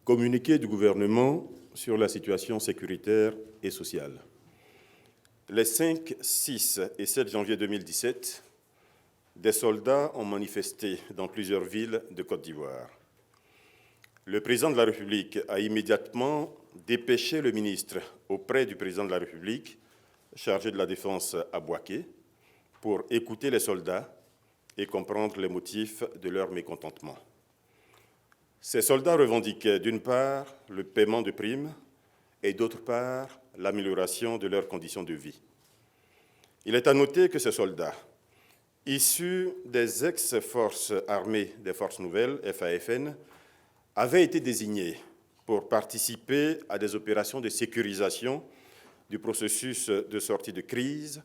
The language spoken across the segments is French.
Communiqué du gouvernement sur la situation sécuritaire et sociale. Les 5, 6 et 7 janvier 2017, des soldats ont manifesté dans plusieurs villes de Côte d'Ivoire. Le président de la République a immédiatement dépêché le ministre auprès du président de la République, chargé de la Défense à Bouaké, pour écouter les soldats et comprendre les motifs de leur mécontentement. Ces soldats revendiquaient d'une part le paiement de primes et d'autre part l'amélioration de leurs conditions de vie. Il est à noter que ces soldats, issus des ex-forces armées des Forces Nouvelles, FAFN, avaient été désignés pour participer à des opérations de sécurisation du processus de sortie de crise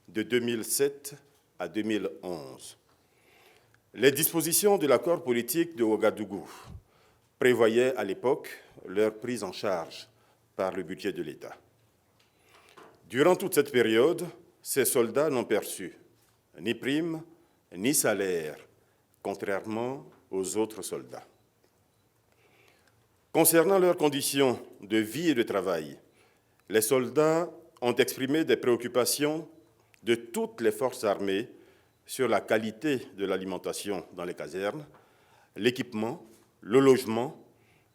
de 2007 à 2011. Les dispositions de l'accord politique de Ouagadougou prévoyaient à l'époque leur prise en charge par le budget de l'État. Durant toute cette période, ces soldats n'ont perçu ni prime ni salaire, contrairement aux autres soldats. Concernant leurs conditions de vie et de travail, les soldats ont exprimé des préoccupations de toutes les forces armées sur la qualité de l'alimentation dans les casernes, l'équipement, le logement,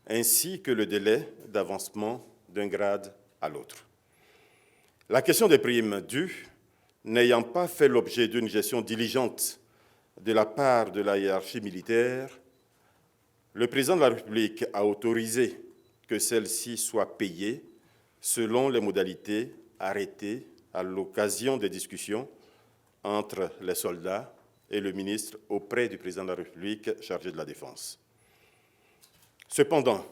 ainsi que le délai d'avancement d'un grade à l'autre. La question des primes dues n'ayant pas fait l'objet d'une gestion diligente de la part de la hiérarchie militaire, le président de la République a autorisé que celles-ci soient payées selon les modalités arrêtées à l'occasion des discussions entre les soldats et le ministre auprès du président de la République chargé de la Défense. Cependant,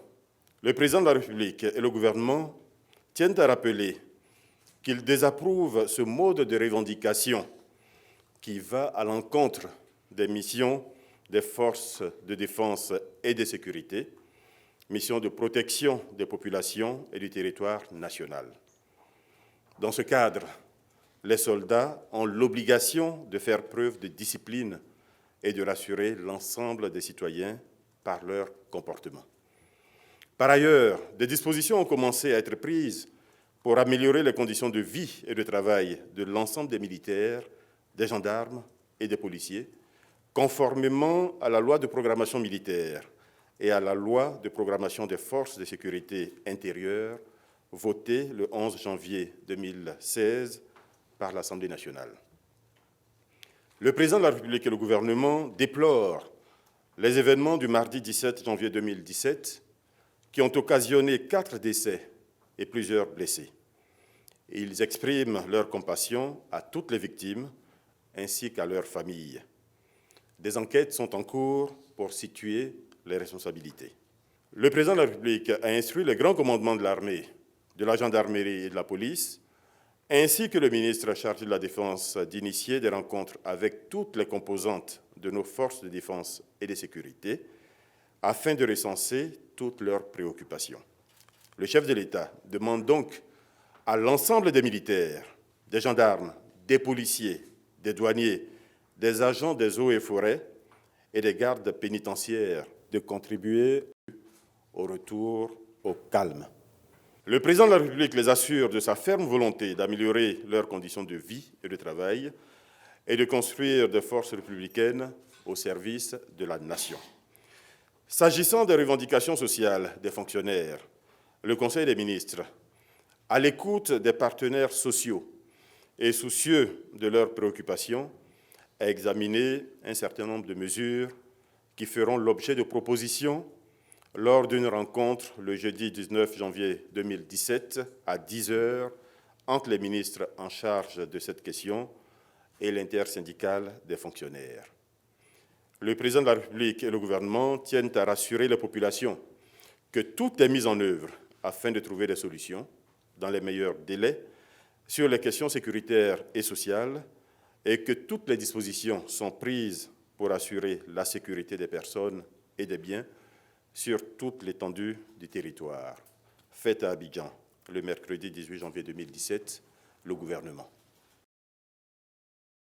le président de la République et le gouvernement tiennent à rappeler qu'ils désapprouvent ce mode de revendication qui va à l'encontre des missions des forces de défense et de sécurité, missions de protection des populations et du territoire national. Dans ce cadre, les soldats ont l'obligation de faire preuve de discipline et de rassurer l'ensemble des citoyens par leur comportement. Par ailleurs, des dispositions ont commencé à être prises pour améliorer les conditions de vie et de travail de l'ensemble des militaires, des gendarmes et des policiers, conformément à la loi de programmation militaire et à la loi de programmation des forces de sécurité intérieure, votée le 11 janvier 2016 par l'Assemblée nationale. Le président de la République et le gouvernement déplorent les événements du mardi 17 janvier 2017 qui ont occasionné 4 décès et plusieurs blessés. Et ils expriment leur compassion à toutes les victimes ainsi qu'à leurs familles. Des enquêtes sont en cours pour situer les responsabilités. Le président de la République a instruit les grands commandements de l'armée, de la gendarmerie et de la police, ainsi que le ministre chargé de la Défense d'initier des rencontres avec toutes les composantes de nos forces de défense et de sécurité afin de recenser toutes leurs préoccupations. Le chef de l'État demande donc à l'ensemble des militaires, des gendarmes, des policiers, des douaniers, des agents des eaux et forêts et des gardes pénitentiaires de contribuer au retour au calme. Le président de la République les assure de sa ferme volonté d'améliorer leurs conditions de vie et de travail et de construire des forces républicaines au service de la nation. S'agissant des revendications sociales des fonctionnaires, le Conseil des ministres, à l'écoute des partenaires sociaux et soucieux de leurs préoccupations, a examiné un certain nombre de mesures qui feront l'objet de propositions lors d'une rencontre le jeudi 19 janvier 2017 à 10 h entre les ministres en charge de cette question et l'intersyndicale des fonctionnaires. Le président de la République et le gouvernement tiennent à rassurer les populations que tout est mis en œuvre afin de trouver des solutions dans les meilleurs délais sur les questions sécuritaires et sociales et que toutes les dispositions sont prises pour assurer la sécurité des personnes et des biens sur toute l'étendue du territoire. Fête à Abidjan, le mercredi 18 janvier 2017, le gouvernement.